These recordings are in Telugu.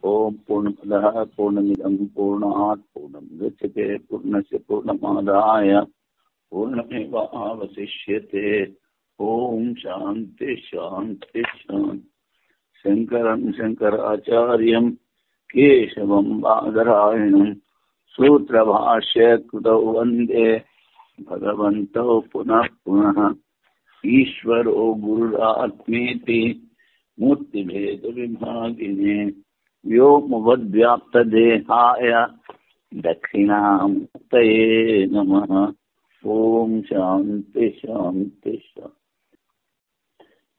ओम पूर्णमदः पूर्णमिदं पूर्णात् पूर्णमुदच्यते पूर्णस्य पूर्णमादाय पूर्णमेवावशिष्यते। ओम शांति शांति शांति। शंकरं शंकराचार्यं केशवं बादरायणं सूत्रभाष्य कृतौ वन्दे भगवन्तौ पुनः पुनः। ईश्वरो गुरुरात्मेति मूर्तिभेद विभागिने व्योमवद्व्याप्तदेहाय दक्षिणामूर्तये नमः। ओम शांति शांति शांति।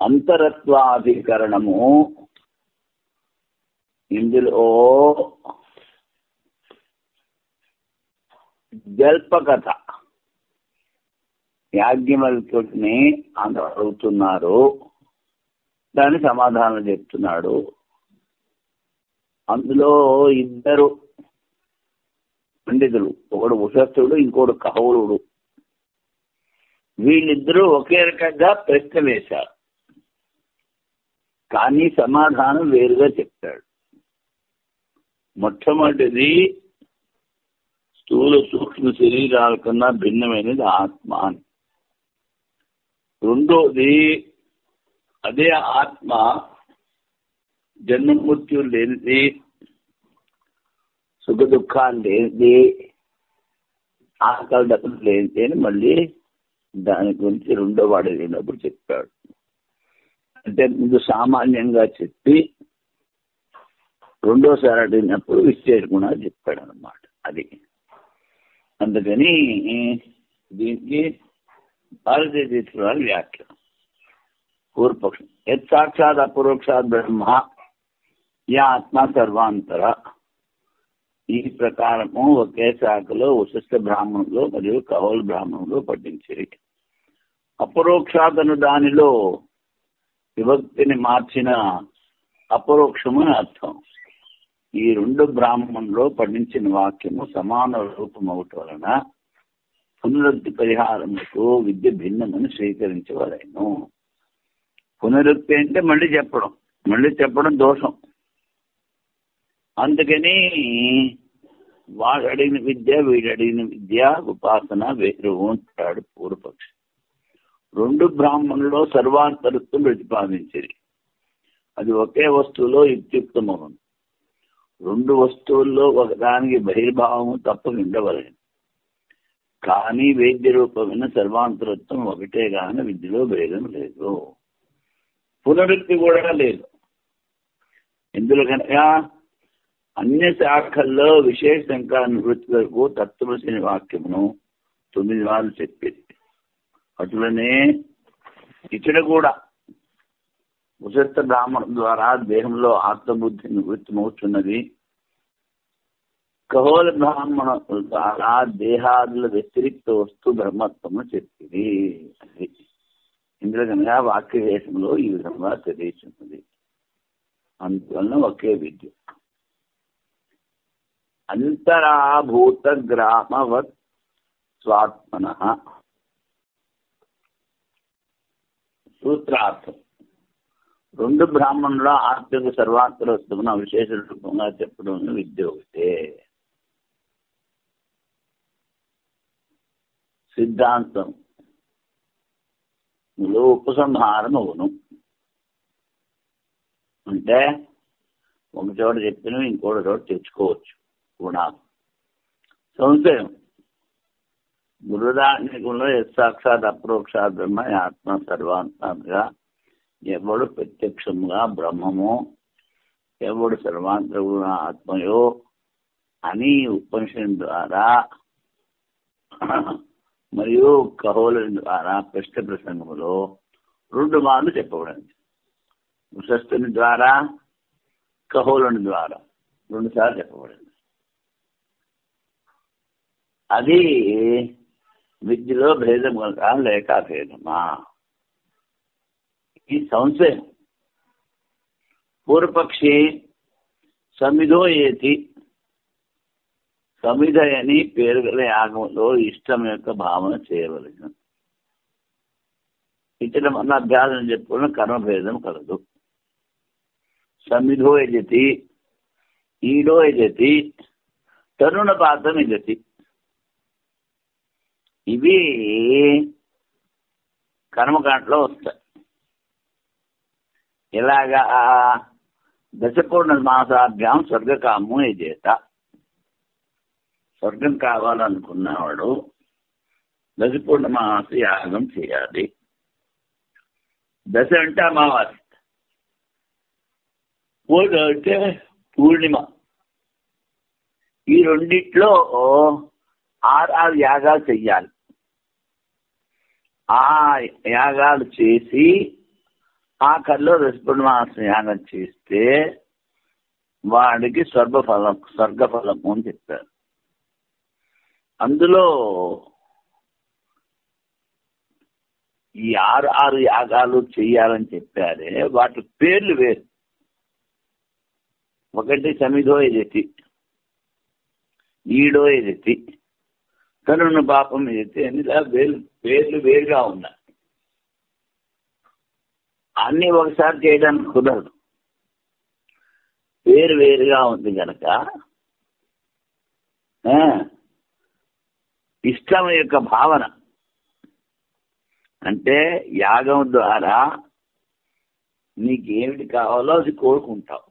అంతరత్వాధికరణము ఇందులో జల్పకథ యాజ్ఞవల్క్యుడిని అడుగుతున్నారు, దాని సమాధానం చెప్తున్నాడు. అందులో ఇద్దరు పండితులు, ఒకడు ఉషస్థుడు, ఇంకోడు కహౌలుడు. వీళ్ళిద్దరూ ఒకే రకంగా ప్రశ్న వేశారు, కానీ సమాధానం వేరుగా చెప్తాడు. మొట్టమొదటిది స్థూల సూక్ష్మ శరీరాల కన్నా భిన్నమైనది ఆత్మ అని. రెండోది అదే ఆత్మ జన్మ మృత్యులు లేనిది, సుఖ దుఃఖాలు లేనిది, ఆకలి దక్కలు లేనిది అని మళ్ళీ దాని గురించి రెండో వాడు వెళ్ళినప్పుడు చెప్పాడు. అంటే ముందు సామాన్యంగా చెప్పి రెండోసారి అడిగినప్పుడు విశ్లేషణ చెప్పాడు అన్నమాట. అది అందుకని దీనికి భారతీయ తీర్థాల వ్యాఖ్య. పూర్వపక్షం యత్ సాక్షాత్ అపరోక్షాత్ బ్రహ్మ యా ఆత్మ సర్వాంతర. ఈ ప్రకారము ఒకే శాఖలో వశిష్ఠ బ్రాహ్మణులు మరియు కౌల బ్రాహ్మణులు పఠించేవి. అపరోక్షాతను దానిలో విభక్తిని మార్చిన అపరోక్షము అని అర్థం. ఈ రెండు బ్రాహ్మణులో పఠించిన వాక్యము సమాన రూపం అవటం వలన పునరుక్తి పరిహారముకు విద్య భిన్నమని స్వీకరించవలేను. పునరుక్తి అంటే మళ్ళీ చెప్పడం దోషం. అందుకని వాడు అడిగిన విద్య వీడు అడిగిన విద్య ఉపాసన వేరు అంటాడు పూర్వపక్షి. రెండు బ్రాహ్మణుల్లో సర్వాంతరత్వం ప్రతిపాదించేది. అది ఒకే వస్తువులో యుక్తియుక్తమవును. రెండు వస్తువుల్లో ఒకదానికి బహిర్భావము తప్ప ఉండవలేదు. కానీ వేద్య రూపమైన సర్వాంతరత్వం ఒకటే గాని విద్యలో భేదం లేదు, పునరుక్తి కూడా లేదు. ఇందులో కనుక అన్ని శాఖల్లో విశేషంగా నివృత్తి వరకు తత్వమసిన వాక్యమును 9 వారు చెప్పింది. అట్లనే ఇక్కడ కూడా ఉషస్థ బ్రాహ్మణం ద్వారా దేహంలో ఆత్మబుద్ధి నివృత్తమవుతున్నది. కహోల బ్రాహ్మణ ద్వారా దేహాదుల వ్యతిరిక్త వస్తు బ్రహ్మత్వము చెప్పింది. అది ఇందులో కనుక వాక్య దేశంలో ఈ విధంగా తెలియచున్నది. అందువలన ఒకే విద్య. అంతరాభూత గ్రామవత్ స్వాత్మన. సూత్రార్థం. రెండు బ్రాహ్మణుల ఆత్మకు సర్వాంతర వస్తువును విశేష రూపంగా చెప్పడం విద్య ఒకటే. సిద్ధాంతం ఉపసంహారం అవును. అంటే ఒక చోట చెప్పిన ఇంకోటి చోట తెచ్చుకోవచ్చు కూడా. సంశయం బృహదారణ్యకంలో సాక్షాత్ అపరోక్షాత్ బ్రహ్మ ఆత్మ సర్వాంతరంగా, ఎవడు ప్రత్యక్షంగా బ్రహ్మమో ఎవడు సర్వాంతరముగా ఆత్మయో అని ఉపనిషత్తు ద్వారా మరియు కహోల ద్వారా ప్రశ్న ప్రసంగంలో 2 మార్లు చెప్పబడింది. ఉషస్థుని ద్వారా కహోలుని ద్వారా 2 సార్లు చెప్పబడింది. అది విద్యలో భేదం కనుక లేక భేదమా? ఈ సంశయం. పూర్వపక్షి సమిధో ఏతి, సమిధ అని పేరు గల యాగంలో ఇష్టం యొక్క భావన చేయవలెను. ఇతర మన అభ్యాసం చెప్పుకున్న కర్మభేదం కలదు. సమిధో యజతి ఈడో యజతి తరుణపాతం యజతి. ఇవి కర్మకాండలో వస్తాయి. ఇలాగా దశపూర్ణమాసాభ్యాం స్వర్గకామో యజేత. స్వర్గం కావాలనుకున్నవాడు దశపూర్ణమాస యాగం చేయాలి. దశ అంటే అమావాస్య, పూర్ణ అంటే పూర్ణిమ. ఈ రెండిట్లో 6 యాగాలు చెయ్యాలి. ఆ యాగాలు చేసి ఆఖరిలో దశపూర్ణమాస యాగం చేస్తే వాడికి స్వర్గఫలము అని చెప్పారు. అందులో ఈ 6 యాగాలు చెయ్యాలని చెప్పారే, వాటి పేర్లు వేరు. ఒకటి సమిధో యజతి, ఈడో యజతి, తరుణ పాపం యజతి అని పేర్లు వేరుగా ఉన్నాయి. అన్ని ఒకసారి చేయడానికి కుదరదు, పేరు వేరుగా ఉంది కనుక ఇష్టం యొక్క భావన అంటే యాగం ద్వారా నీకు ఏమిటి కావాలో అది కోరుకుంటావు.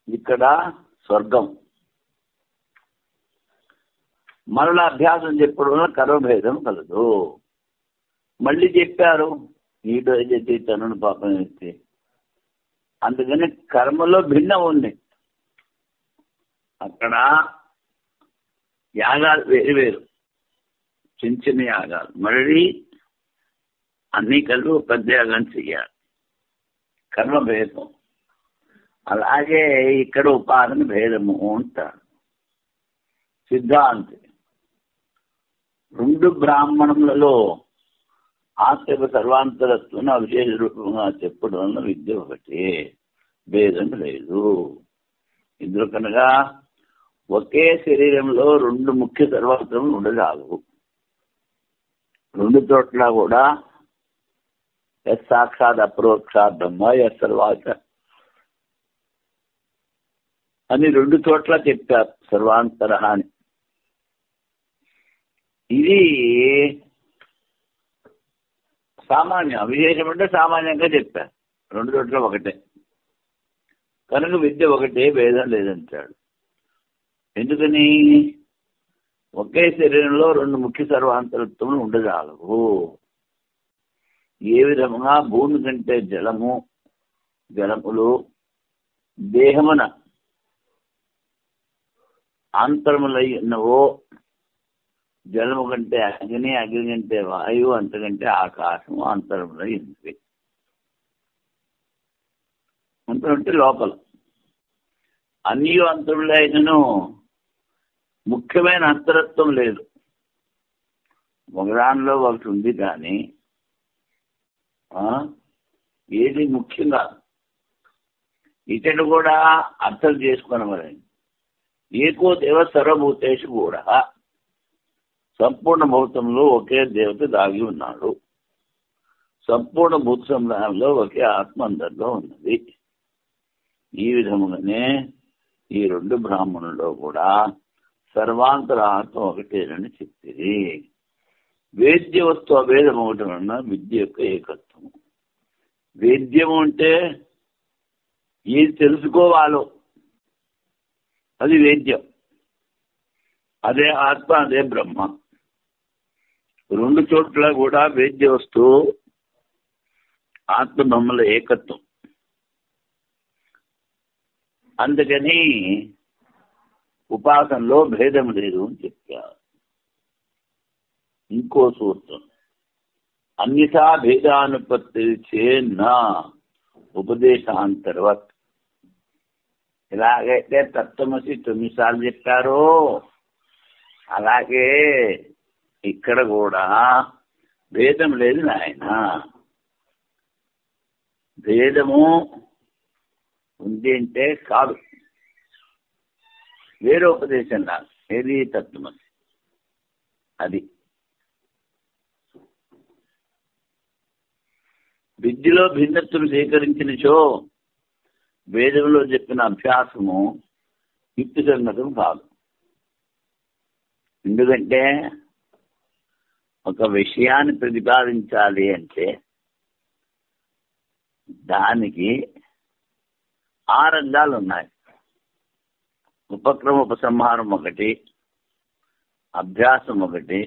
ఇక్కడ స్వర్గం. మరలా అభ్యాసం చెప్పడం వల్ల కర్మభేదం కలదు. మళ్ళీ చెప్పారు ఈడో యజతి తరుణ పాపం యజతి. అందుకని కర్మలో భిన్నం ఉంది. అక్కడ యాగాలు వేరు వేరు, చిన్న చిన్న యాగాలు. మళ్ళీ అన్ని కలిపి పెద్ద యాగం చెయ్యాలి. కర్మభేదం. అలాగే ఇక్కడ ఉపాసన భేదము అంటారు సిద్ధాంతి. 2 బ్రాహ్మణములలో ఆత్మ సర్వాంతరత్వం విశేష రూపంగా చెప్పడం వల్ల విద్య ఒకటి, భేదం లేదు. ఇందులో కనుక ఒకే శరీరంలో 2 ముఖ్య సర్వాంతరములు ఉండరావు. 2 చోట్ల కూడా సాక్షాత్ అపరోక్షాత్ బ్రహ్మ సర్వాచ అని 2 చోట్ల చెప్పారు సర్వాంతర అని. ఇది సామాన్యం. విశేషం అంటే సామాన్యంగా చెప్పారు. 2 చోట్ల ఒకటే కనుక విద్య ఒకటే, భేదం లేదంటాడు. ఎందుకని? ఒకే శరీరంలో 2 ముఖ్య సర్వాంతరత్వములు ఉండజాలవు. ఏ విధముగా భూమి కంటే జలములు దేహమున అంతరములై ఉన్నవో, జలము కంటే అగ్ని, అగ్ని కంటే వాయువు, అంతకంటే ఆకాశము అంతరములై ఉంది. అంతరంటే లోపల అన్నీ అంతరులైనను ముఖ్యమైన అంతరత్వం లేదు. ఒకదానిలో ఒకటి ఉంది కానీ ఏది ముఖ్యంగా ఇతడు కూడా అర్థం చేసుకున్నవారు. ఏకో దేవ సర్వభూతేషు కూడా. సంపూర్ణ భూతంలో ఒకే దేవత దాగి ఉన్నాడు. సంపూర్ణ భూత సముదాయంలో ఒకే ఆత్మ అందరిలో ఉన్నది. ఈ విధముగానే ఈ 2 బ్రాహ్మణుల్లో కూడా సర్వాంతర ఆత్మ ఒకటేనని చెప్తుంది. వేద్య వస్తు అభేదం ఒకటి వలన విద్య యొక్క ఏకత్వము. వేద్యము అంటే ఏది తెలుసుకోవాలో అది వేద్యం. అదే ఆత్మ, అదే బ్రహ్మ. 2 చోట్ల కూడా వేద్య వస్తువు ఆత్మ బ్రహ్మల ఏకత్వం. అందుకని ఉపాసనలో భేదం లేదు అని చెప్పారు. ఇంకో సూత్రం, అన్యథా భేదానుపత్తి చేన్న ఉపదేశాంతర్వత్. ఎలాగైతే తత్వమసి 9 సార్లు చెప్పారో అలాగే ఇక్కడ కూడా భేదం లేదు నాయన. భేదము ఉంది అంటే కాదు, వేరే ఉపదేశం రాదు. ఏది? తత్వమసి. అది విద్యలో భిన్నత్వం స్వీకరించినచో వేదంలో చెప్పిన అభ్యాసము యుక్తి సంగతం కాదు. ఎందుకంటే ఒక విషయాన్ని ప్రతిపాదించాలి అంటే దానికి 6 రంగాలు ఉన్నాయి. ఉపక్రమ ఉపసంహారం ఒకటి, అభ్యాసం ఒకటి,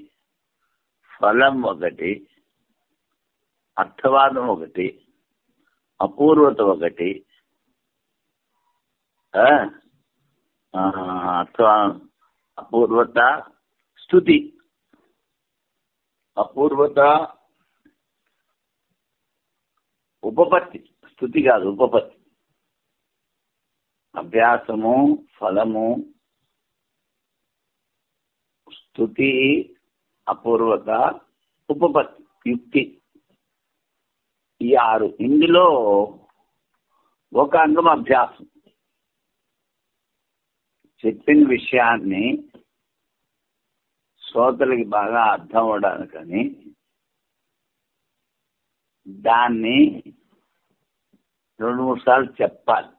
ఫలం ఒకటి, అర్థవాదం ఒకటి, అపూర్వత ఒకటి, అపూర్వత స్తుతి, అపూర్వత ఉపపత్తి, స్తుతి కాదు ఉపపత్తి. అభ్యాసము, ఫలము, స్తుతి, అపూర్వత, ఉపపత్తి, యుక్తి, ఈ 6. ఇందులో ఒక అంగం అభ్యాసం. చెప్పిన విషయాన్ని శ్రోతలకి బాగా అర్థం అవడానికని దాన్ని 2-3 సార్లు చెప్పాలి.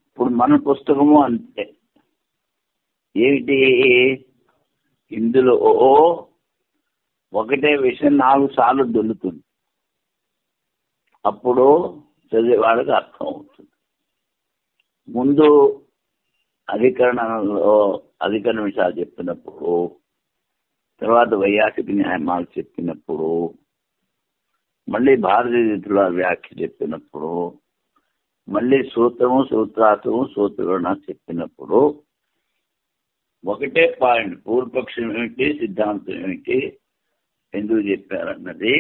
ఇప్పుడు మన పుస్తకము అంతే. ఏమిటి ఇందులో ఒకటే విషయం 4 సార్లు దొల్లుతుంది. అప్పుడు చదివేవాళ్ళకి అర్థం అవుతుంది. ముందు అధికరణ విషయాలు చెప్పినప్పుడు, తర్వాత వైయాసిక న్యాయమాలు చెప్పినప్పుడు, మళ్ళీ భారతీయుల వ్యాఖ్య చెప్పినప్పుడు, మళ్ళీ సూత్రము, సూత్రార్థము, సూత్రగణ చెప్పినప్పుడు ఒకటే పాయింట్, పూర్వపక్షం ఏమిటి, సిద్ధాంతం ఏమిటి, ఎందుకు చెప్పారన్నది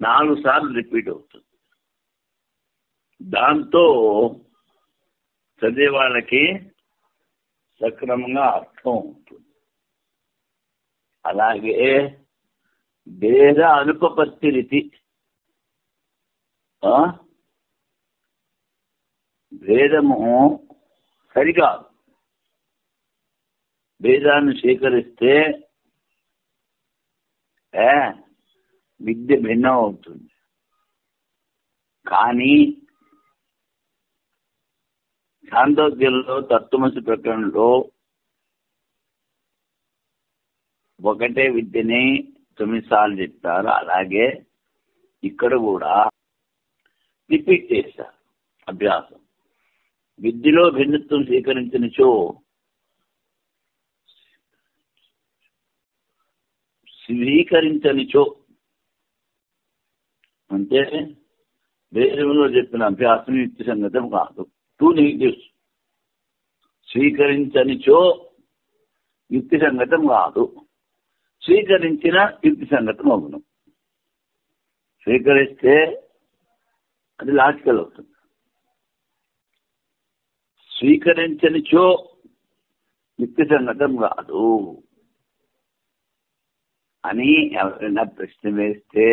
4 సార్లు రిపీట్ అవుతుంది. దాంతో చదివే వాళ్ళకి సక్రమంగా అర్థం అవుతుంది. అలాగే భేద అనుపపత్తి రీతి, భేదము సరికాదు. భేదాన్ని స్వీకరిస్తే విద్య భిన్నం అవుతుంది. కానీ ఛాందోగ్యంలో తత్వమసి ప్రకరణలో ఒకటే విద్యని 9 సార్లు చెప్తారు. అలాగే ఇక్కడ కూడా రిపీట్ చేశారు. అభ్యాసం విద్యలో భిన్నత్వం స్వీకరించనిచో అంటే వేదంలో చెప్పిన అభ్యాసం యుక్తి సంగతం కాదు. 2 negatives. స్వీకరించనిచో యుక్తి సంగతం కాదు, స్వీకరించిన యుక్తి సంగతం అవును. స్వీకరిస్తే అది లాజికల్ అవుతుంది. స్వీకరించనిచో యుక్తి సంగతం కాదు అని ఎవరైనా ప్రశ్న వేస్తే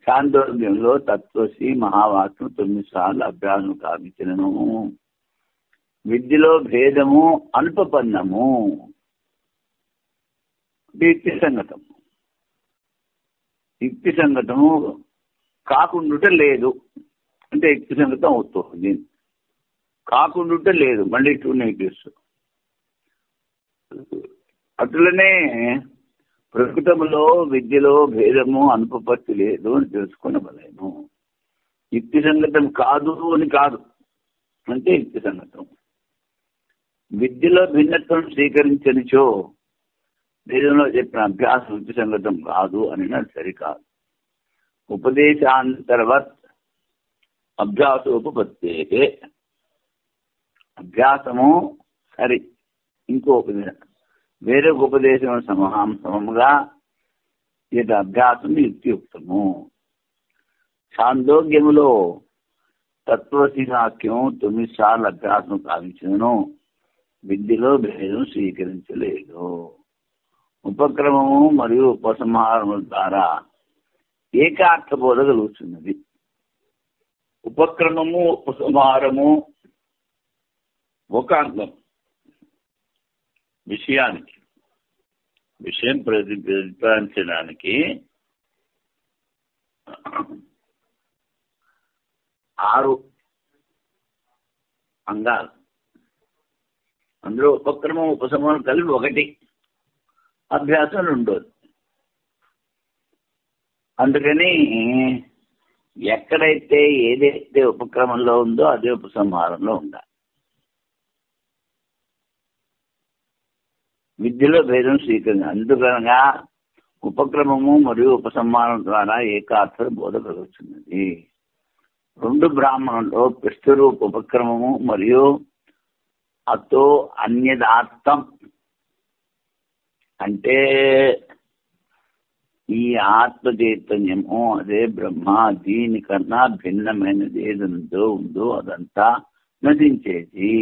ఛాందోగ్యంలో తత్వసి మహావాక్యం 9 సార్లు అభ్యాసం కావించను. విద్యలో భేదము అనుపపన్నము, యుక్తి సంగతం. యుక్తి సంగతము కాకుండుట లేదు అంటే యుక్తి సంగతం అవుతుంది. కాకుండుట లేదు, మళ్ళీ 2 negatives. అట్లనే ప్రకృతంలో విద్యలో భేదము అనుపపత్తి లేదు అని తెలుసుకునవలేను. యుక్తి సంగతం కాదు అని కాదు అంటే యుక్తి సంగతం. విద్యలో భిన్నత్వం స్వీకరించనిచో వేదంలో చెప్పిన అభ్యాసం యుక్తి సంగతం కాదు అని సరికాదు. ఉపదేశాంతర్వత్ అభ్యాసోపపత్తే, అభ్యాసము సరి, ఇంకో వేరే ఉపదేశం సమముగా ఇది అభ్యాసం యుక్తియుక్తము. ఛాందోగ్యములో తత్వసి వాక్యం 9 సార్లు అభ్యాసం కావించను. విద్యలో భేదం స్వీకరించలేదు. ఉపక్రమము మరియు ఉపసంహారముల ద్వారా ఏకార్థబోధ కలుగుతున్నది. ఉపక్రమము ఉపసంహారము ఒక అంగం. విషయం ప్రతిపాదించడానికి 6 అంగాలు. అందులో ఉపక్రమం ఉపశమనం కలిపి 1, అభ్యాసం 2. అందుకని ఎక్కడైతే ఏదైతే ఉపక్రమంలో ఉందో అదే ఉపసంహారంలో ఉండాలి. విద్యలో భేదం స్వీకరించాలి. అందుకనగా ఉపక్రమము మరియు ఉపసంహారం ద్వారా ఏకార్థ బోధ కలుగుతున్నది. 2 బ్రాహ్మణంలో ప్రస్తురూప ఉపక్రమము మరియు అతో అన్యదార్థం అంటే ఈ ఆత్మ చైతన్యము అదే బ్రహ్మ, దీనికన్నా భిన్నమైనది ఏదంతో ఉందో అదంతా నశించేది.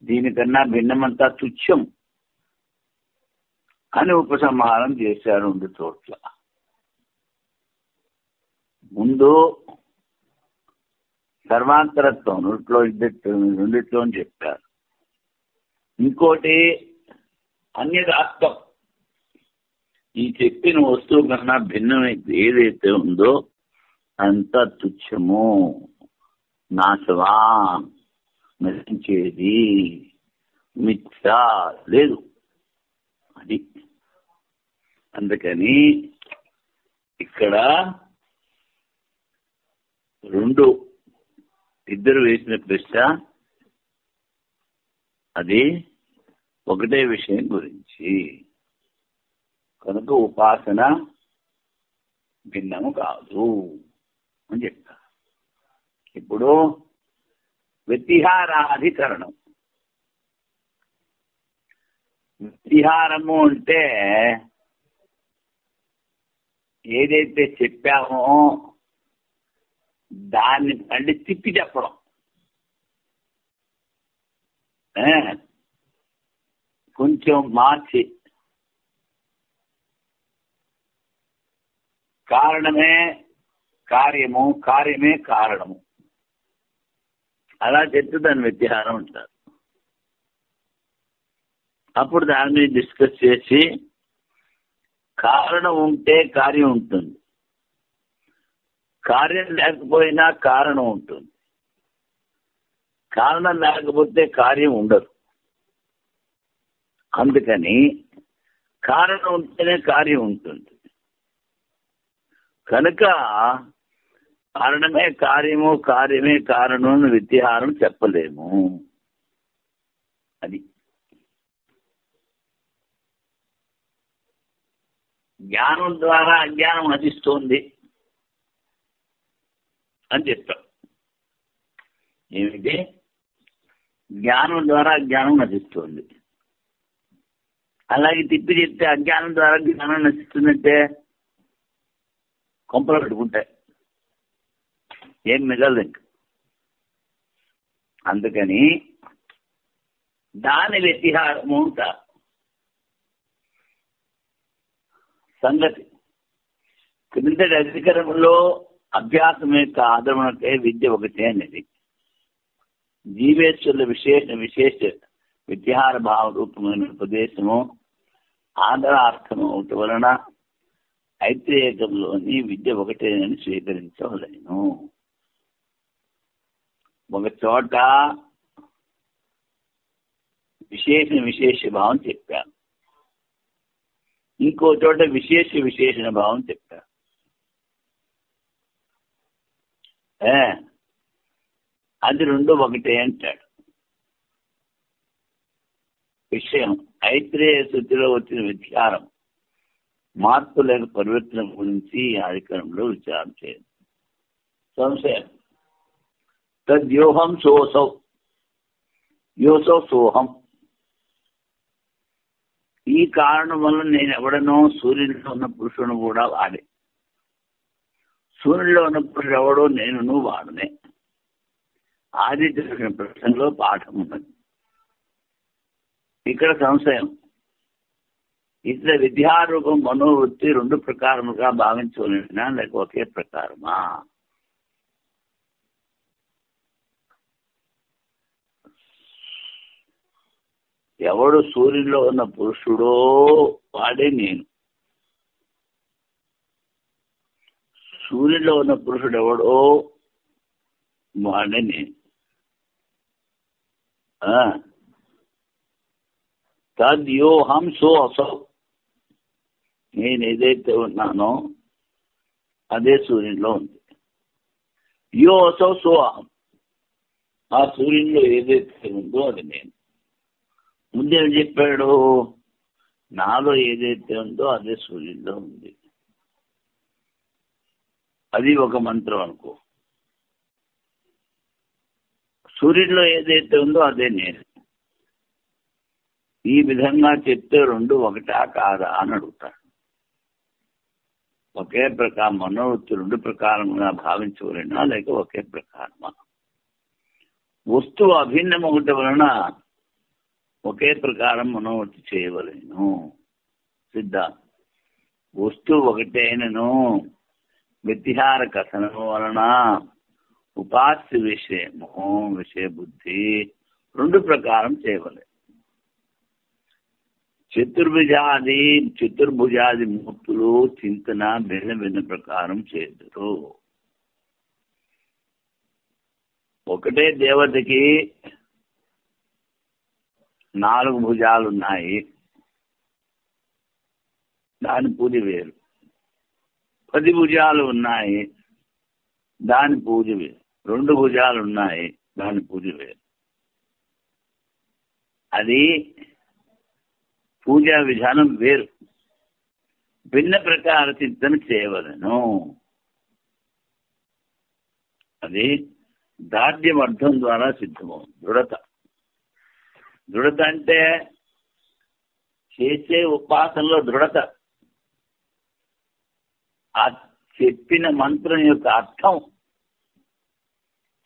దీనికన్నా భిన్నమంతా తుచ్చం అని ఉపసంహారం చేశారు 2 చోట్ల. ముందు సర్వాంతరత్వం రెండిట్లో చెప్పారు. ఇంకోటి అన్యదాత్వం, ఈ చెప్పిన వస్తువు కన్నా భిన్నమైతే ఏదైతే ఉందో అంతా తుచ్చము, నాశవా, నశించేది, మిథ్యా లేదు అది. అందుకని ఇక్కడ 2 ఇద్దరు వేసిన ప్రశ్న అది ఒకటే విషయం గురించి. కనుక ఉపాసన భిన్నము కాదు అని చెప్తారు. ఇప్పుడు వ్యతిహారాధికరణం. వ్యతిహారము అంటే ఏదైతే చెప్పామో దాన్ని అంటే తిప్పి చెప్పడం. కొంచెం మార్చి కారణమే కార్యము, కార్యమే కారణము అలా చెప్తే దాన్ని వ్యతిహారం అంటారు. అప్పుడు దాని మీద డిస్కస్ చేసి కారణం ఉంటే కార్యం ఉంటుంది, కార్యం లేకపోయినా కారణం ఉంటుంది, కారణం లేకపోతే కార్యం ఉండదు. అందుకని కారణం ఉంటేనే కార్యం ఉంటుంది. కనుక కారణమే కార్యము, కార్యమే కారణం వ్యతిహారం చెప్పలేము. అది జ్ఞానం ద్వారా అజ్ఞానం నశిస్తోంది అని చెప్తాం. ఏమిటి? జ్ఞానం ద్వారా అజ్ఞానం నశిస్తుంది. అలాగే తిప్పి చెప్తే అజ్ఞానం ద్వారా జ్ఞానం నశిస్తుందంటే కొంపలు పెట్టుకుంటాయి, ఏం మిగలదు ఇంక. అందుకని దాని వ్యతిహారము అంటారు. సంగతి క్రిందటి అధికారంలో అభ్యాసం యొక్క ఆదరణకే విద్య ఒకటే అనేది జీవేశ్వరుల విశేష వ్యతిహార భావ రూపమైన ఉపదేశము ఆదరార్థము ఒకటి వలన ఐత్రేయకంలోని విద్య ఒకటేనని స్వీకరించవలేను. ఒక చోట విశేష భావం చెప్పాను, ఇంకో చోట విశేషణ భావం చెప్పారు. అది 2 ఒకటే అంటాడు. విషయం ఐత్రేయ శృతిలో వచ్చిన విచారం మార్పు లేక పరివర్తన గురించి అధికారంలో విచారం చేయాలి. సంశయం తద్యోహం సోసౌ యోసౌ సోహం. ఈ కారణం వల్ల నేను ఎవడనో సూర్యుడిలో ఉన్న పురుషుడు కూడా వాడే, సూర్యుడిలో ఉన్న పురుషుడు ఎవడో నేను వాడనే. ఆదిత్య ప్రశ్నలో పాఠం ఉన్నది. ఇక్కడ సంశయం. ఇతర విద్యారూపం మనోవృత్తి 2 ప్రకారముగా భావించవలెనా లేక ఒకే ప్రకారమా? ఎవడు సూర్యుడిలో ఉన్న పురుషుడో వాడే నేను, సూర్యుడిలో ఉన్న పురుషుడు ఎవడో వాడే నేను. తద్యోహం సో అసౌ, నేను ఏదైతే ఉన్నానో అదే సూర్యునిలో ఉంది. యో అసౌ సో అహం, ఆ సూర్యునిలో ఏదైతే ఉందో అది నేను. ముందేం చెప్పాడు? నాలో ఏదైతే ఉందో అదే సూర్యునిలో ఉంది. అది ఒక మంత్రం అనుకో. సూర్యుడిలో ఏదైతే ఉందో అదే నేను. ఈ విధంగా చెప్తే రెండు ఒకటా కాదా అని అడుగుతాడు. ఒకే ప్రకారం మనోవృత్తి రెండు ప్రకారంగా భావించవలనా లేక ఒకే ప్రకారమా? వస్తువు అభిన్నం ఒకటి వలన ఒకే ప్రకారం మనోవృత్తి చేయవలేను. సిద్ధాంతం వస్తువు ఒకటే అయినను వ్యతిహార కథనం వలన ఉపాస్య విషయము విషయ బుద్ధి రెండు ప్రకారం చేయవలే. చతుర్భుజాది మూర్తులు చింతన భిన్న భిన్న ప్రకారం చేదురు. ఒకటే దేవతకి 4 భుజాలు ఉన్నాయి, దాని పూజ వేరు. 10 భుజాలు ఉన్నాయి, దాని పూజ వేరు. 2 భుజాలు ఉన్నాయి, దాని పూజ వేరు. అది పూజా విధానం వేరు. భిన్న ప్రకార చింతన చేయవలను. అది దార్ఢ్యం అర్థం ద్వారా సిద్ధమవుతుంది. దృఢత అంటే చేసే ఉపాసనలో దృఢత. ఆ చెప్పిన మంత్రం యొక్క అర్థం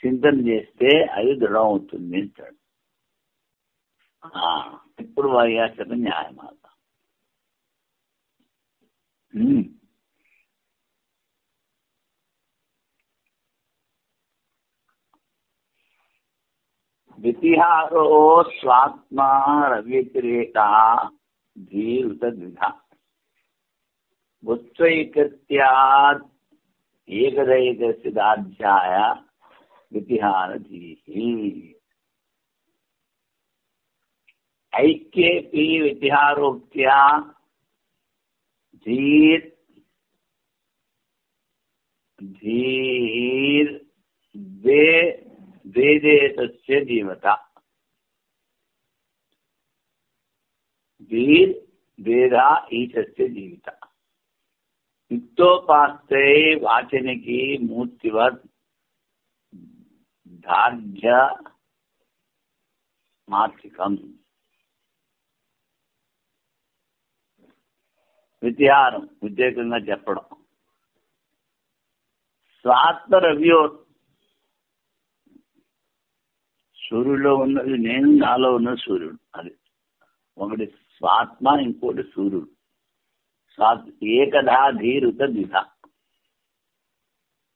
చింతన చేస్తే అది దృఢం అవుతుంది అంటాడు. ఇప్పుడు వైయాసన న్యాయమాత. వ్యతిహారో స్వాత్మా రవ్యతిరేక ధీరుత ద్విధ వత్సైకత్యాత్ ఏకదైకస్యాధ్యాయ వ్యతిహార ధీహి. ఐక్యేపి వ్యతిహారోక్త్యా ధీర్ వేదేతస్య జీవత. ధీర్ వేదా ఈశస్య జీవిత. యుక్తోపాస్తే వాచనికి మూర్తివత్ ధార్ఢ్య మాత్రికం. వ్యతిహారం వ్యతిరేకంగా చెప్పడం. స్వాత్మరవ్యో, సూర్యుడిలో ఉన్నది నేను, నాలో ఉన్నది సూర్యుడు. అది ఒకటి స్వాత్మ, ఇంకోటి సూర్యుడు. ఏకధా ధీరుత ద్విధ.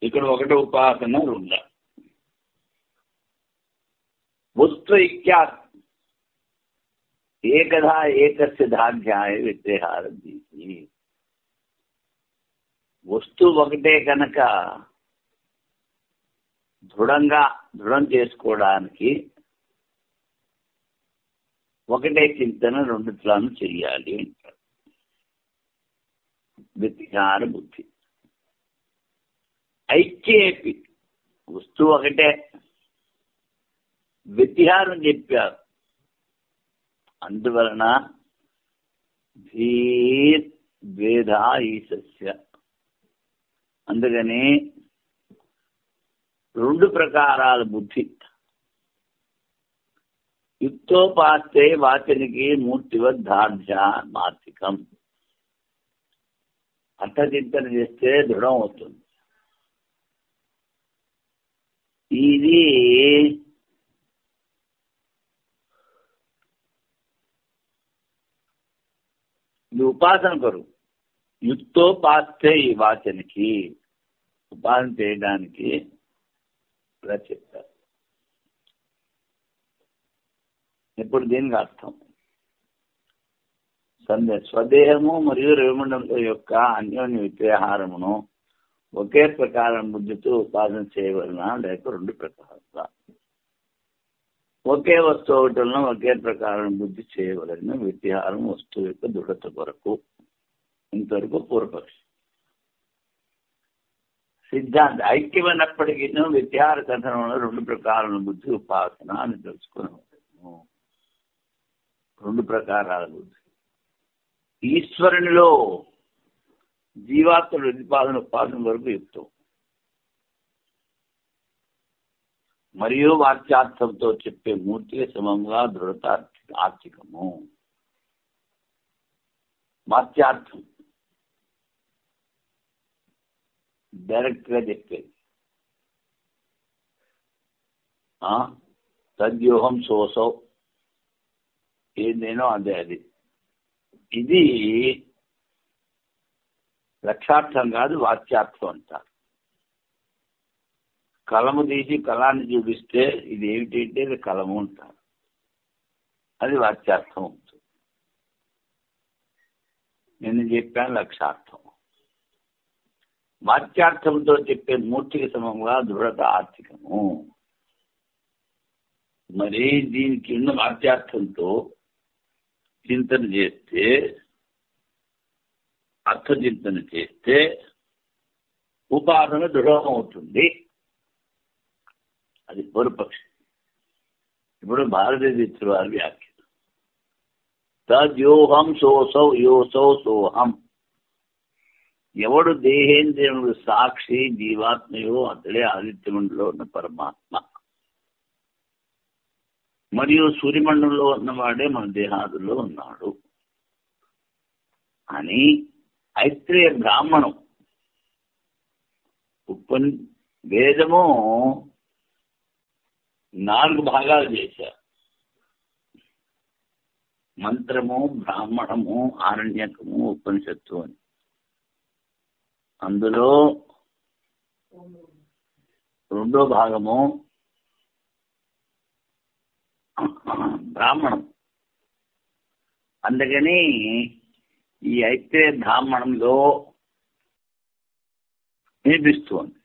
ఇక్కడ ఒకటి ఉపాసన రెండు. వస్తు ఐక్యాత్ ఏకధా ఏకస్య ధార్ఢ్యాయ వ్యతిహార ధీహి. వస్తువు ఒకటే కనుక దృఢం చేసుకోవడానికి ఒకటే చింతన రెండిట్లను చెయ్యాలి అంటారు. వ్యతిహార బుద్ధి. ఐక్యేపి, వస్తువు ఒకటే, వ్యతిహారం చెప్పారు. అందువలన ధీర్ వేదా ఈశస్య. అందుకని రెండు ప్రకారాల బుద్ధి. యుక్తోపాస్తే వాచనికి మూర్తివత్ ధార్ఢ్య మాత్రికం. అర్థచింతన చేస్తే దృఢం అవుతుంది. ఇది ఉపాసన కొరకు. యుక్తోపాస్తే ఈ వాచనికి ఉపాసన చేయడానికి ఇలా చెప్తారు. ఇప్పుడు దీనికి అర్థం స్వదేహము మరియు రవిమండలం యొక్క అన్యోన్య వ్యతిహారమును ఒకే ప్రకారం బుద్ధితో ఉపాసన చేయవలన లేక రెండు ప్రకారంగా. ఒకే వస్తువు ఒకటి వలన ఒకే ప్రకారం బుద్ధి చేయవలన విద్యాహారం వస్తువు యొక్క దృఢత కొరకు. ఇంతవరకు పూర్వపక్షి. సిద్ధాంత ఐక్యమైనప్పటికీ విద్యాహార కథనంలో రెండు ప్రకారాల బుద్ధి ఉపాసన అని తెలుసుకున్నాము. రెండు ప్రకారాల బుద్ధి ఈశ్వరునిలో జీవాత్మల ఉపాసన వరకు యుక్తం. మరియు వాక్యార్థంతో చెప్పే మూర్తికి సమంగా దృఢత ఆర్థికము. వాక్యార్థం డైరెక్ట్ గా చెప్పేది. తద్యోహం సోసౌ ఏదేనో అదే అది. ఇది లక్ష్యార్థం కాదు, వాక్యార్థం అంటారు. కలము తీసి కళాన్ని చూపిస్తే ఇది ఏమిటంటే ఇది కలము అంటారు. అది వాక్యార్థం అవుతుంది. నేను చెప్పాను లక్ష్యార్థం. వాక్యార్థంతో చెప్పే మూర్తికి సమంగా దృఢత ఆర్థికము. మరి దీనికి ఉన్న వాక్యార్థంతో చింతన చేస్తే, అర్థచింతన చేస్తే ఉపాసన దృఢం అవుతుంది. అది పూర్వపక్షి. ఇప్పుడు భారతీయ వారి వ్యాఖ్య తద్యోహం సోసౌ యోసౌ సోహం. ఎవడు దేహేంద్రియముడు సాక్షి జీవాత్మయో అతడే ఆదిత్యమండలో ఉన్న పరమాత్మ. మరియు సూర్యమండలంలో ఉన్నవాడే మన దేహాదుల్లో ఉన్నాడు అని ఐత్రేయ బ్రాహ్మణం వేదము 4 భాగాలు చేశారు. మంత్రము, బ్రాహ్మణము, ఆరణ్యకము, ఉపనిషత్తు అని. అందులో 2వ భాగము బ్రాహ్మణం. అందుకని ఈ అయితే బ్రాహ్మణంలో వినిపిస్తుంది.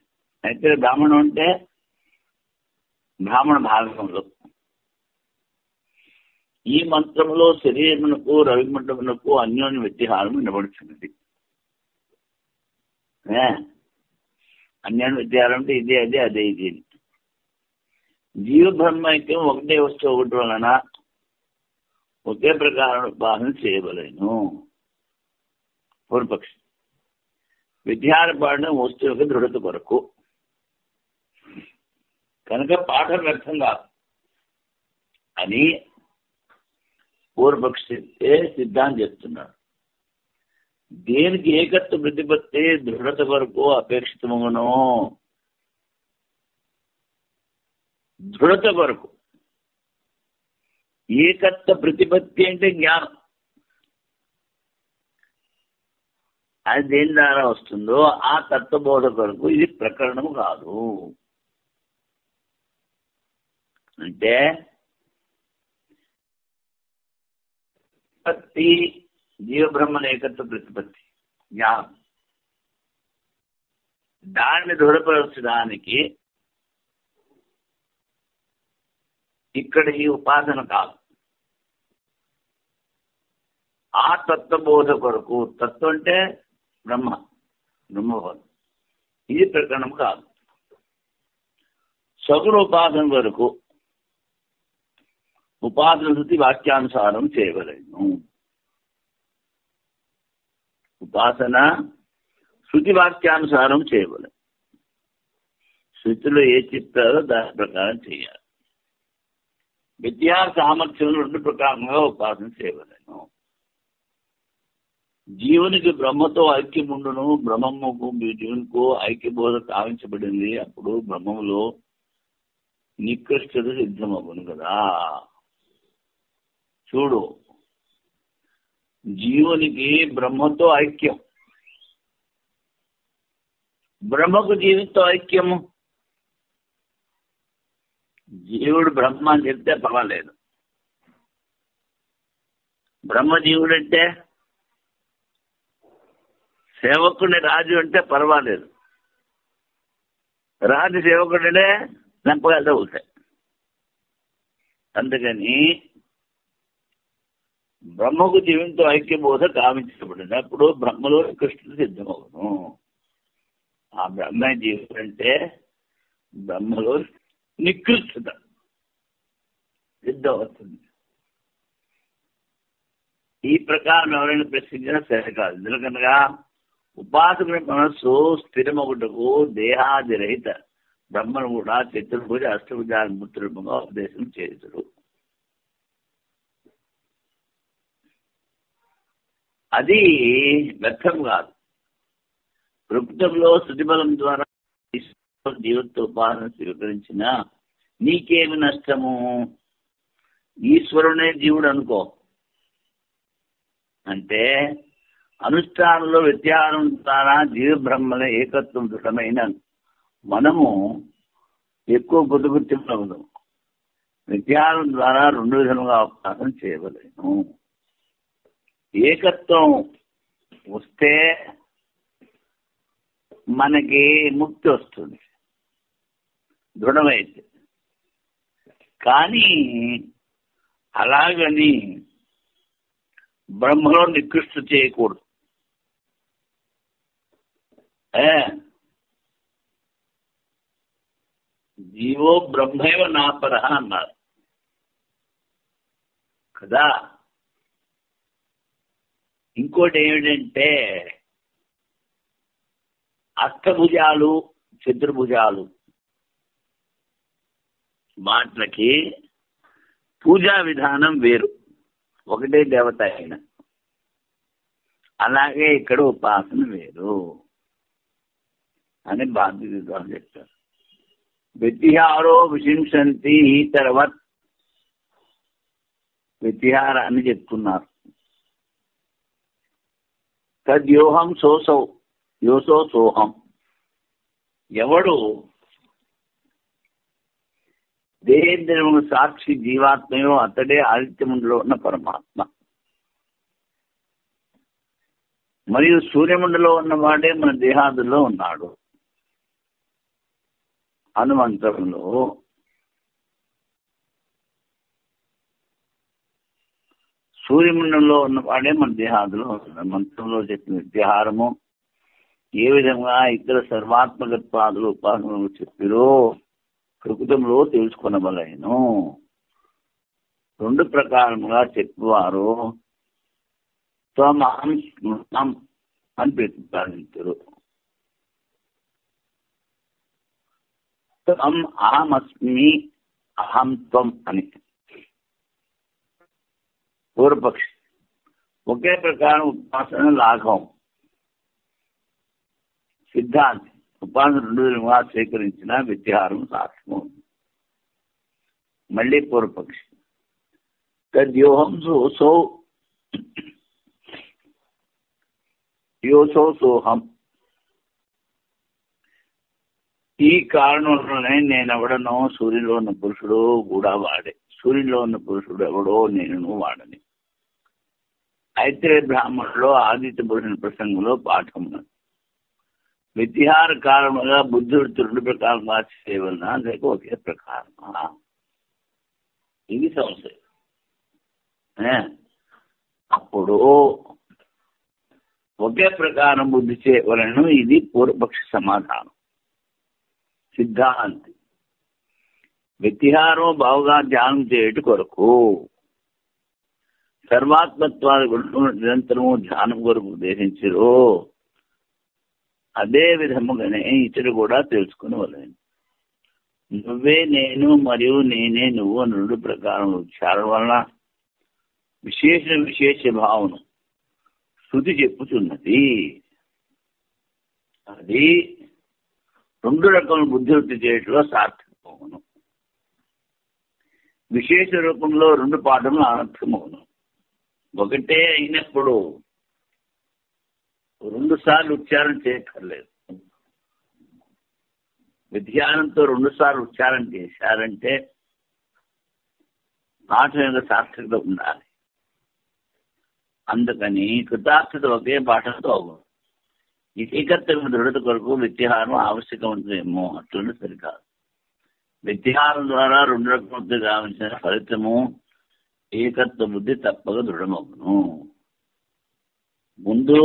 అయితే బ్రాహ్మణం అంటే బ్రాహ్మణ భాగంలో ఈ మంత్రంలో శరీరమునకు రవిమండమునకు అన్యోన్య వ్యతిహారం వినబడుతున్నది. అన్యోన్య వ్యతిహారం అంటే ఇదే అదే అదే ఇది. జీవ బ్రహ్మైక్యం ఒకటే వస్తువు ఒకటి వలన ఒకే ప్రకారం ఉపాసన చేయవలేను. పూర్వపక్షి. విద్యారపాడడం వస్తువు యొక్క దృఢత కొరకు. కనుక పాఠం వ్యర్థం కాదు అని పూర్వపక్షి సిద్ధాంతం చెప్తున్నాడు. దేనికి ఏకత్వ ప్రతిపత్తి దృఢత కొరకు అపేక్షితమును. దృఢత కొరకు ఏకత్వ ప్రతిపత్తి అంటే జ్ఞానం. అది దేని ద్వారా వస్తుందో ఆ తత్వబోధ కొరకు ఇది ప్రకరణము కాదు. అంటే ప్రతిపత్తి జీవబ్రహ్మణ ఏకత్వ ప్రతిపత్తి జ్ఞానం. దాన్ని దృఢపరచడానికి ఇక్కడ ఈ ఉపాసన కాదు. ఆ తత్వబోధ కొరకు. తత్వం అంటే బ్రహ్మబోధం. ఇది ప్రకరణం కాదు. సగుణ ఉపాసన వరకు ఉపాసన శృతి వాక్యానుసారం చేయవలేను. ఉపాసన శృతి వాక్యానుసారం చేయవలేను. శృతిలో ఏ చెప్తారో దాని ప్రకారం చేయాలి. విద్యా సామర్థ్యం 2 ప్రకారంగా ఉపాసన చేయవలేను. జీవునికి బ్రహ్మతో ఐక్యముండును. బ్రహ్మముకు జీవునికు ఐక్యబోధ కావించబడింది. అప్పుడు బ్రహ్మములో నికృష్టత సిద్ధమవును కదా. చూడు, జీవునికి బ్రహ్మతో ఐక్యం, బ్రహ్మకు జీవునితో ఐక్యము. జీవుడు బ్రహ్మ అని చెప్తే పర్వాలేదు. బ్రహ్మజీవుడు అంటే సేవకుని రాజు అంటే పర్వాలేదు. రహస్య సేవకుడే జ్ఞాపకాలు తగులుతాయి. అందుకని బ్రహ్మకు జీవంతో ఐక్యబోధ కావించబడినప్పుడు బ్రహ్మలో కృష్ణుడు సిద్ధమవును. ఆ బ్రహ్మ జీవుడు అంటే బ్రహ్మలో నికృష్టత సిద్ధమవుతుంది. ఈ ప్రకారం ఎవరైనా ప్రశ్నించినా సరే కాదు. ఎందుకనగా ఉపాసకుని మనస్సు స్థిరమగుటకు దేహాదిరహిత బ్రహ్మను కూడా చతుర్భుజ అష్టభుజాత్మగా ఉపదేశం చేతుడు. అది వ్యర్థం కాదు. ప్రకృతంలో శృతిబలం ద్వారా జీవిత ఉపాసన స్వీకరించిన నీకేమి నష్టము? ఈశ్వరునే జీవుడు అనుకో. అంటే అనుష్ఠానంలో వ్యత్యాసం ద్వారా జీవ బ్రహ్మల ఏకత్వం దృఢమైన మనము ఎక్కువ బుద్ధిబుద్ధిమవును. వ్యత్యాసం ద్వారా రెండు విధముగా ఉపాసన చేయవలేను. ఏకత్వం వస్తే మనకి ముక్తి వస్తుంది దృఢమైతే. కానీ అలాగని బ్రహ్మలో నికృష్ట చేయకూడదు. జీవో బ్రహ్మైవ నాపర అన్నారు కదా. ఇంకోటి ఏమిటంటే అష్టభుజాలు చతుర్భుజాలు మాటలకి పూజా విధానం వేరు, ఒకటే దేవత అయిన. అలాగే ఇక్కడ ఉపాసన వేరు అని బాధ్యత చెప్తారు. వ్యతిహారో విశింసంతి తర్వాత వ్యతిహార అని చెప్తున్నారు. తద్యోహం సోసౌ యోసో సోహం. ఎవడు దేహేంద్రియములు సాక్షి జీవాత్మయో అతడే ఆదిత్యమండలో ఉన్న పరమాత్మ. మరియు సూర్యమండలో ఉన్నవాడే మన దేహాదుల్లో ఉన్నాడు. హనుమంతరంలో సూర్యమండలంలో ఉన్నవాడే మన దేహాదులో ఉన్నాడు. మంత్రంలో చెప్పిన వ్యతిహారము ఏ విధంగా ఇతర సర్వాత్మకత్వాదులు ఉపాసనలు చెప్పిరో ప్రకృతంలో తెలుసుకొనవలెను. రెండు ప్రకారముగా చెప్పేవారు త్వమహం స్మృతం అని ప్రతిపాదించరు. త్వం అహమస్మి అహం త్వం అని పూర్వపక్షి. ఒకే ప్రకారం ఉపాసన లాఘవం. సిద్ధాంతి ఉపాసన రెండు విధంగా స్వీకరించిన వ్యతిహారం సాక్ష్యం. మళ్ళీ పూర్వపక్షి తద్యోహం సోసౌ యోసో సోహం. ఈ కారణం వల్లనే నేనెవడనో సూర్యులో ఉన్న పురుషుడు కూడా వాడే, సూర్యులో ఉన్న పురుషుడు ఎవడో నేను వాడని. అయితే బ్రాహ్మణులో ఆదిత్య పురుషుని ప్రసంగంలో పాఠం ఉన్నది. వ్యతిహార కారణంగా బుద్ధివృత్తి రెండు ప్రకారంగా చేయవలన లేక ఒకే ప్రకారమా? ఇది సంశయం. అప్పుడు ఒకే ప్రకారం బుద్ధి చేయవలను. ఇది పూర్వపక్ష సమాధానం. సిద్ధాంతి వ్యతిహారం బావుగా ధ్యానం చేయటం కొరకు సర్వాత్మత్వాన్ని నిరంతరము ధ్యానం కొరకు ఉద్దేశించరు. అదే విధముగానే ఇతడు కూడా తెలుసుకునేవాళ్ళని. నువ్వే నేను మరియు నేనే నువ్వు అని రెండు ప్రకారం ఉచ్చారణ వలన విశేష భావన శృతి చెప్పుతున్నది. అది రెండు రకముల బుద్ధివృత్తి చేయటంలో సార్థకమవును. విశేష రూపంలో రెండు పాఠములు అనర్థమవును. ఒకటే అయినప్పుడు రెండు సార్లు ఉచ్చారణ చేయక్కర్లేదు. విధ్యానంతో రెండు సార్లు ఉచ్చారణ చేశారంటే పాఠం యొక్క సార్థకత ఉండాలి. అందుకని కృతార్థత ఒకే పాఠంతో అవ్వదు. ఈ ఏకత్వం దృఢత కొరకు వ్యతిహారం ఆవశ్యకమేమో అట్లుంటే సరికాదు. వ్యతిహారం ద్వారా 2 రకముగా గావించిన ఫలితము ఏకత్వ బుద్ధి తప్పక దృఢమవును. ముందు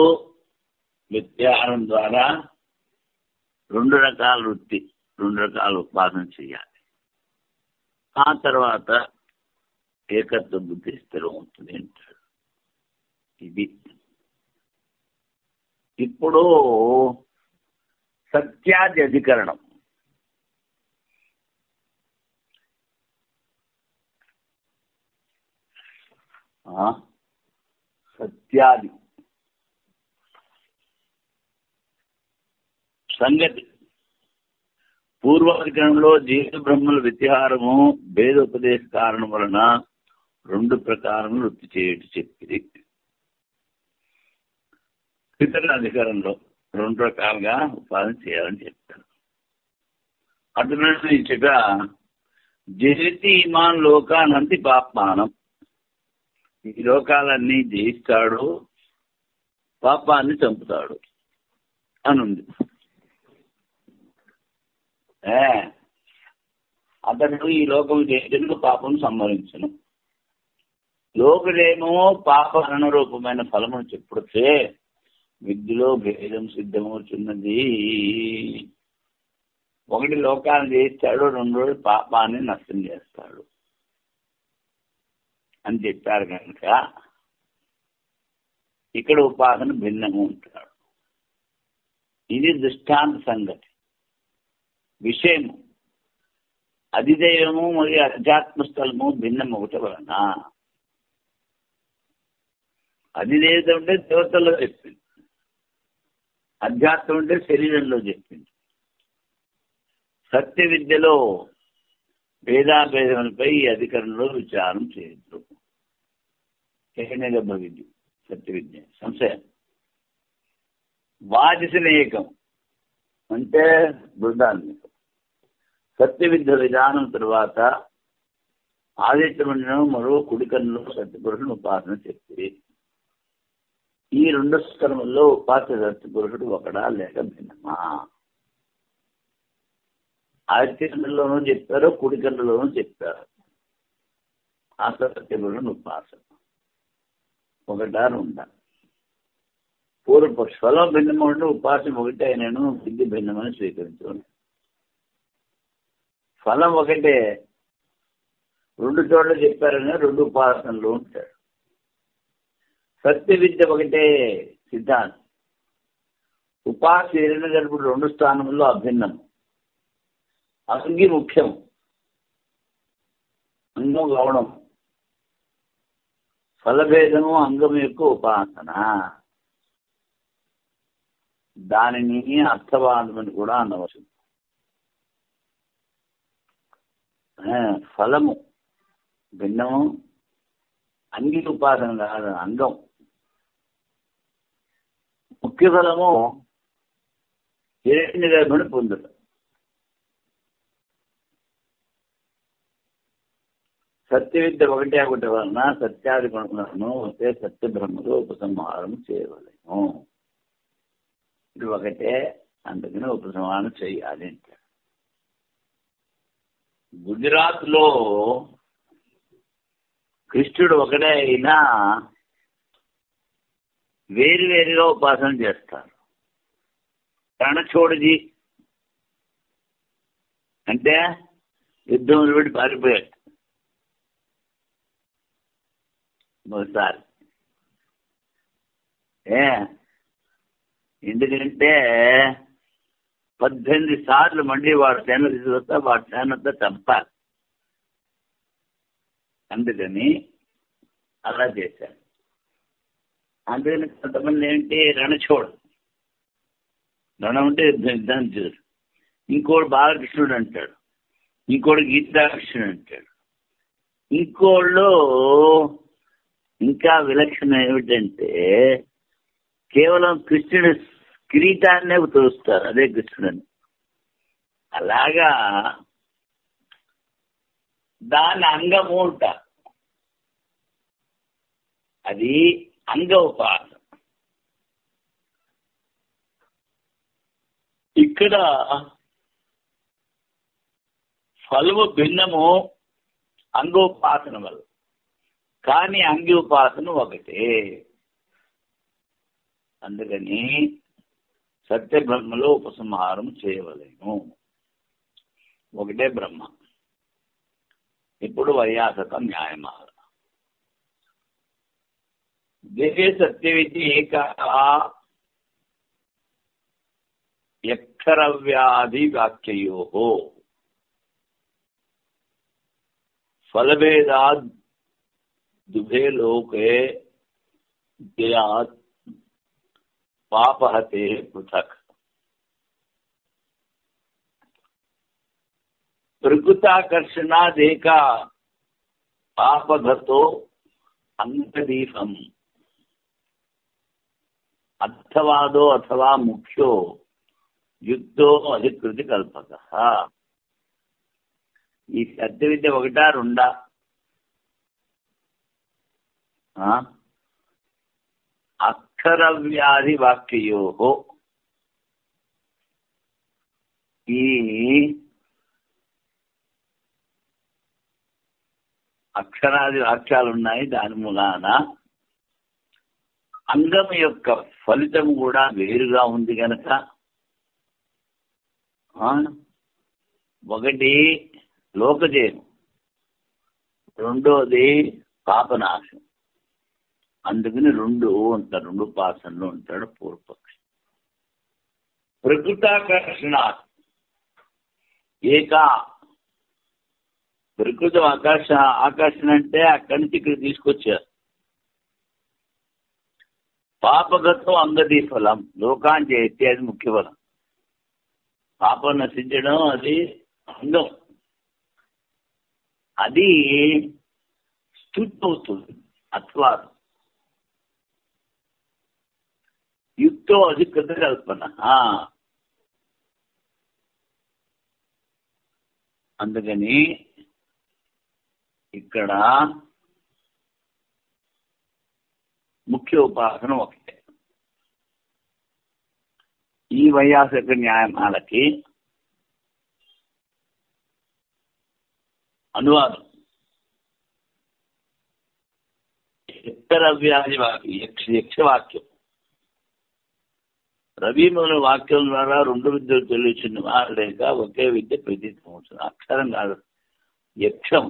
వ్యతిహారం ద్వారా 2 రకాల వృత్తి, 2 రకాల ఉపాసన చేయాలి. ఆ తర్వాత ఏకత్వ బుద్ధి స్థిరమవుతుంది అంటాడు. ఇది ఇప్పుడు సత్యాది అధికరణం. సత్యాది సంగతి పూర్వాధికరణంలో జీవ బ్రహ్మల వ్యతిహారము భేదోపదేశ కారణం వలన 2 ప్రకారములు వృత్తి చేయటం చెప్పింది. ఇతర అధికారంలో 2 రకాలుగా ఉపాసన చేయాలని చెప్తారు. అటువంటి ఇచ్చగా జయతి ఇమాన్ లోకానంతి పాప్మానం, ఈ లోకాలన్నీ జయిస్తాడు, పాపాన్ని చంపుతాడు అనుంది. అతడు ఈ లోకం చేయటంలో పాపం సంహరించను. లోకుడేమో పాప అనరూపమైన ఫలమును చెప్పుడితే విద్యలో భేదం సిద్ధమవుతున్నది. ఒకటి లోకాన్ని చేయిస్తాడు, 2 పాపాన్ని నష్టం చేస్తాడు అని చెప్పారు కనుక ఇక్కడ ఉపాసన భిన్నము ఉంటాడు. ఇది దృష్టాంత సంగతి. విషయము అధిదైవము మరియు అధ్యాత్మ స్థలము భిన్నం ఒకటి వలన అధిదేవత ఉంటే దేవతల్లో చెప్పింది, అధ్యాత్మం ఉంటే శరీరంలో చెప్పింది. సత్య విద్యలో భేదాభేదములపై ఈ అధికరణలో విచారం చేయొద్దు. ఏకనిగమ విద్య సత్య విద్య సంశయం. వాచసినేకం అంటే బృందాత్మికం. సత్య విద్య విధానం తర్వాత ఆదిత్యమండలం మరో కుడికన్నులో సత్యపురుషుని ఉపాసన చెప్తే ఈ 2 స్థలముల్లో ఉపాసన సత్యపురుషుడు ఒకడా లేక భిన్నమా? ఆదిత్యంలోనూ చెప్పారు, కుడికన్నులోనూ చెప్పారు. ఆ సత్యపురుషుని ఉపాసన ఒకటా 2? పూర్వపక్ష ఫలం భిన్నము ఉంటే ఉపాసన ఒకటే నేను విద్య భిన్నమని స్వీకరించాను. ఫలం ఒకటే, 2 చోట్ల చెప్పారని 2 ఉపాసనలు ఉంటాడు. సత్య విద్య ఒకటే సిద్ధాంతం. ఉపాసన ఏదైనా గడుపుడు 2 స్థానంలో అభిన్నం. అంగి ముఖ్యం, అంగం గౌణం. ఫలభేదము అంగం యొక్క ఉపాసన. దానిని అర్థవాదమని కూడా అనవచ్చు. ఫలము భిన్నము, అంగి ఉపాసన కాదు, అంగం. ముఖ్య ఫలము హిరణ్య గర్భుని పొందుట. సత్య విద్య ఒకటే ఒకటి వలన సత్యాది గుణములను ఒకే సత్య బ్రహ్మలో ఉపసంహారం చేయవలేము. ఇది ఒకటే, అందుకని ఉపసంహారం చేయాలి అంటారు. గుజరాత్ లో కృష్ణుడు ఒకటే అయినా వేరు వేరుగా ఉపాసన చేస్తారు. రణచోడజీ అంటే యుద్ధం పెట్టి పారిపోయాడు ఒకసారి. ఎందుకంటే 18 సార్లు మళ్ళీ వాడు సేన తీసుకొస్తా, వాడి సేనంతా చంపాలి. అందుకని అలా చేశారు. అందుకని కొంతమంది ఏంటి రణచోడు, రణం అంటే యుద్ధం చూడు. ఇంకోడు బాలకృష్ణుడు అంటాడు, ఇంకోడు గీతాకృష్ణుడు అంటాడు. ఇంకోళ్ళు ఇంకా విలక్షణం ఏమిటంటే కేవలం కృష్ణుడు కిరీటాన్నే తోస్తారు, అదే కృష్ణుడని. అలాగా దాని అంగము ఉంటారు. అది అంగ ఉపాసన. ఇక్కడ ఫలము భిన్నము అంగోపాసన వల్ల, కానీ అంగి ఉపాసన ఒకటే. అందుకని సత్య బ్రహ్మలో ఉపసంహారం చేయవలేను. ఒకటే బ్రహ్మ. ఇప్పుడు వైయాసక న్యాయమాల. దేహే సత్యవిధి ఏక యక్షరవ్యాధి వాక్యయో ఫలభేదాద్ దుభే లోకే జ్ఞాత్ పాపహతే పృథక్. ప్రకృతాకర్షణాదేక పాపఘతో అంగదీపం అర్థవాదో అథవా ముఖ్యో యుక్తో అధికృతి కల్పక. ఈ సత్య విద్య ఒకటా రెండా? అక్షరవ్యాధి వాక్యయో, ఈ అక్షరాది వాక్యాలు ఉన్నాయి. దాని మూలాన అంగం యొక్క ఫలితం కూడా వేరుగా ఉంది కనుక, ఒకటి లోకజయం, రెండోది పాపనాశం. అందుకని రెండు ఉంటారు, రెండు ఉపాసనలు ఉంటాడు పూర్వపక్షి. ప్రకృతాకర్షణ ఏక, ప్రకృతి ఆకర్షణ అంటే అక్కడి నుంచి ఇక్కడ తీసుకొచ్చారు. పాపగతం అంగది ఫలం, లోకాన్ని చేస్తే అది ముఖ్య ఫలం. పాపం నశించడం అది అంగం, అది స్థుతి అవుతుంది. అత్వాదం యుక్తో అధికృత కల్పన. అందుకని ఇక్కడ ముఖ్య ఉపాసన ఒకటే. ఈ వైయాసక న్యాయమాలకి అనువాదం యక్షరవ్యాధి వాక్యం, యక్షవాక్యం. రవిముల వాక్యం ద్వారా రెండు విద్యలు తెలియచిన వారు లేక ఒకే విద్య ప్రతీతం అవుతుంది. అక్షరం కాదు, యక్షం.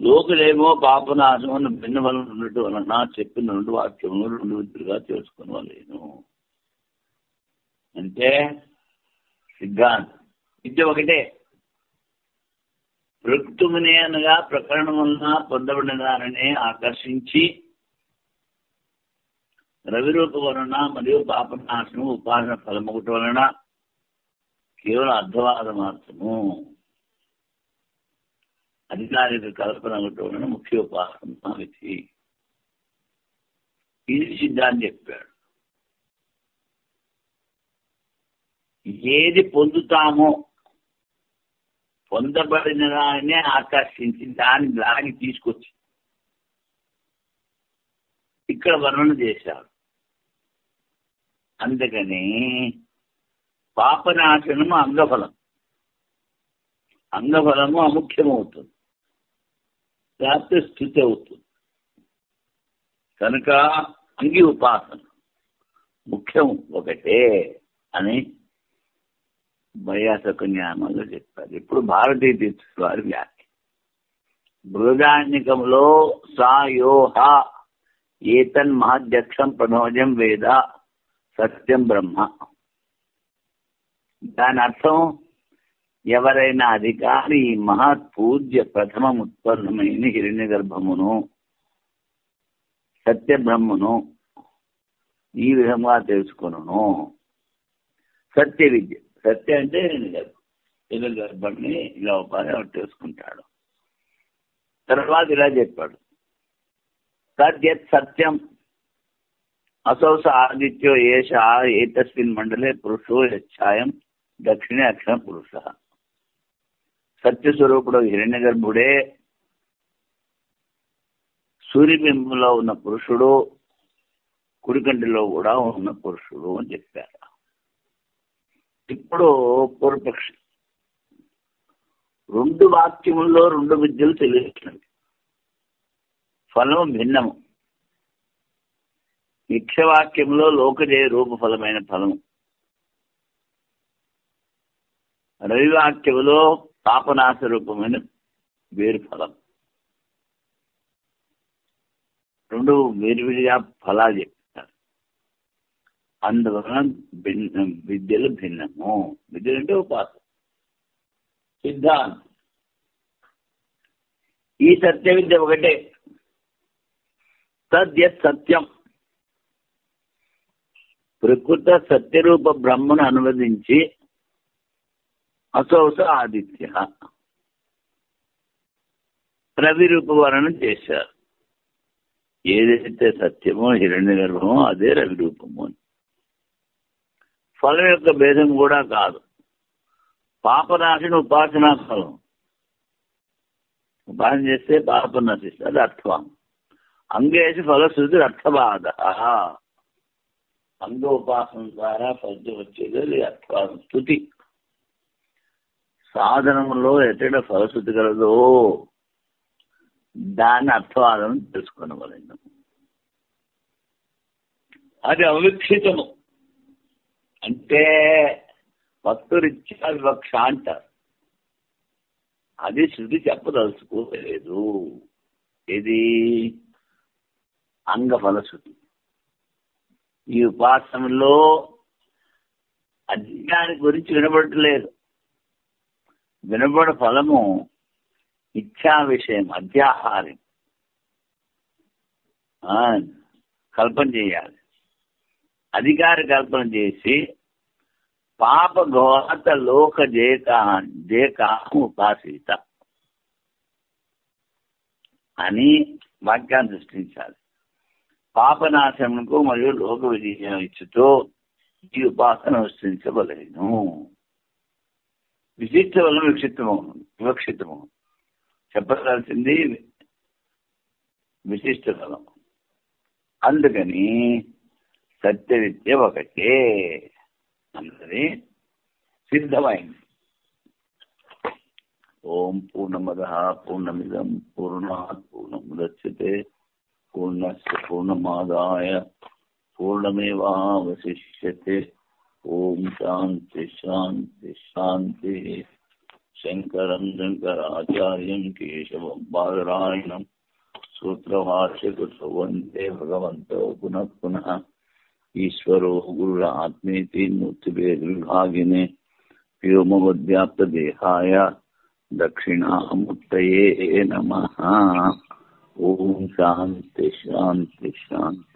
లోకులేమో పాపనాశం అని భిన్న వలన ఉన్నట్టు వలన చెప్పిన రెండు వాక్యములు రెండు విద్యలుగా తెలుసుకునలేను. అంటే సిద్ధాంతం విద్య ఒకటే. ప్రకృతిని అనగా ప్రకరణం వలన పొందబడిన దానిని ఆకర్షించి రవిరూప వలన మరియు పాపనాశము ఉపాసన ఫలమొకటి వలన కేవలం అర్థవాద మాత్రము, అధికారిక కల్పన ఒకటి వలన ముఖ్య ఉపాసన విధి. ఇది సిద్ధాంతం చెప్పాడు. ఏది పొందుతామో పొందబడిన దాన్నే ఆకర్షించి దాన్ని లాగి తీసుకొచ్చి ఇక్కడ వర్ణన చేశారు. అందుకని పాపనాశనము అంగఫలం, అంగఫలము అముఖ్యమవుతుంది, లేకపోతే స్థితి అవుతుంది. కనుక అంగి ఉపాసన ముఖ్యం ఒకటే అని వైయాసక న్యాయంలో చెప్పారు. ఇప్పుడు భారతీయ తీర్థుల వారి వ్యాఖ్య. బృహదారణ్యకంలో సాయోహ ఏతన్ మహాధ్యక్షం ప్రథమజం వేద సత్యం బ్రహ్మ. దాని అర్థం, ఎవరైనా అధికారి మహత్ పూజ్య ప్రథమం ఉత్పన్నమైన హిరణ్య గర్భమును సత్య బ్రహ్మను ఈ విధంగా తెలుసుకును. సత్య విద్య, సత్య అంటే హిరణ్య గర్భాన్ని ఇలా ఉపాధి తెలుసుకుంటాడు. తర్వాత ఇలా చెప్పాడు, తద్యత్ సత్యం అసౌ స ఆదిత్యో ఏష ఏతస్మిన్ మండలే పురుషో యచ్ఛాయం దక్షిణే అక్షర పురుష. సత్యస్వరూపుడు హిరణ్య గర్భుడే, సూర్యబింబంలో ఉన్న పురుషుడు, కుడికంటిలో కూడా ఉన్న పురుషుడు అని చెప్పారు. ఇప్పుడు పూర్వపక్షి 2 వాక్యముల్లో 2 విద్యలు తెలియట్లేదు. ఫలము భిన్నము. ఇక్షవాక్యంలో లోకజయ రూపఫలమైన ఫలము, రవివాక్యములో పాపనాశ రూపమైన వేరు ఫలం. 2 వేరువిడిగా ఫలాలు చెప్తారు. అందువలన విద్యలు భిన్నము. విద్యలు అంటే ఉపాసన సిద్ధాంతం. ఈ సత్య విద్య ఒకటే. తద్యత్ సత్యం, ప్రకృత సత్యరూప బ్రహ్మను అనువదించి అసౌస ఆదిత్య రవిరూప వర్ణన చేశారు. ఏదైతే సత్యమో హిరణ్య గర్భమో అదే రవిరూపము అని. ఫలం యొక్క భేదం కూడా కాదు. పాపనాశిని ఉపాసనా ఫలం. ఉపాసన చేస్తే పాపం నశిస్తే అది అర్థం. అంగేసి ఫలశ్రుతి అర్థవాద. అంగోపాసన ద్వారా ఫలితం వచ్చేది అర్థవాదం. స్థుతి సాధనంలో ఎక్కడ ఫలశ్రుతి కలదో దాన్ని అర్థవాదం తెలుసుకునవలెను. అది అవిక్షితము. అంటే వస్తురీత్యా వివక్ష అంటారు. అది శృతి చెప్పదలుచుకోలేదు. ఇది అంగఫలశ్రుతి. ఈ ఉపాసనలో అజ్ఞాని గురించి వినబడలేదు. వినబడ ఫలము ఇచ్ఛా విషయం, అధ్యాహారం కల్పన చేయాలి. అధికార కల్పన చేసి పాప ఘోత లోక జేకాము ఉపాసిత అని వాక్యాన్ని సృష్టించాలి. పాపనాశమునకు మరియు లోక విజయం ఇచ్చుతో ఈ ఉపాసన సృష్టించవలేను. విశిష్ట వలన వివక్షితము. చెప్పాల్సింది విశిష్ట ఫలం. అందుకని సత్య విద్య ఒకటే అన్నది సిద్ధమైంది. ఓం పూర్ణమదః పూర్ణమిదం పూర్ణాత్ పూర్ణముదచ్యతే పూర్ణస్య పూర్ణమాదాయ పూర్ణమేవావశిష్యతే. ఓం శాంతి శాంతి శాంతి. శంకరం శంకరాచార్యం కేశవం బాదరాయణం సూత్రభాష్యకృతో వందే భగవంతో పునః పునః. ఈశ్వరో గురురాత్మేతి మూర్తిభేదవిభాగినే వ్యోమవద్వ్యాప్తదేహాయ దక్షిణామూర్తయే నమః. ఓం శాంతి శాంతి శాంతి.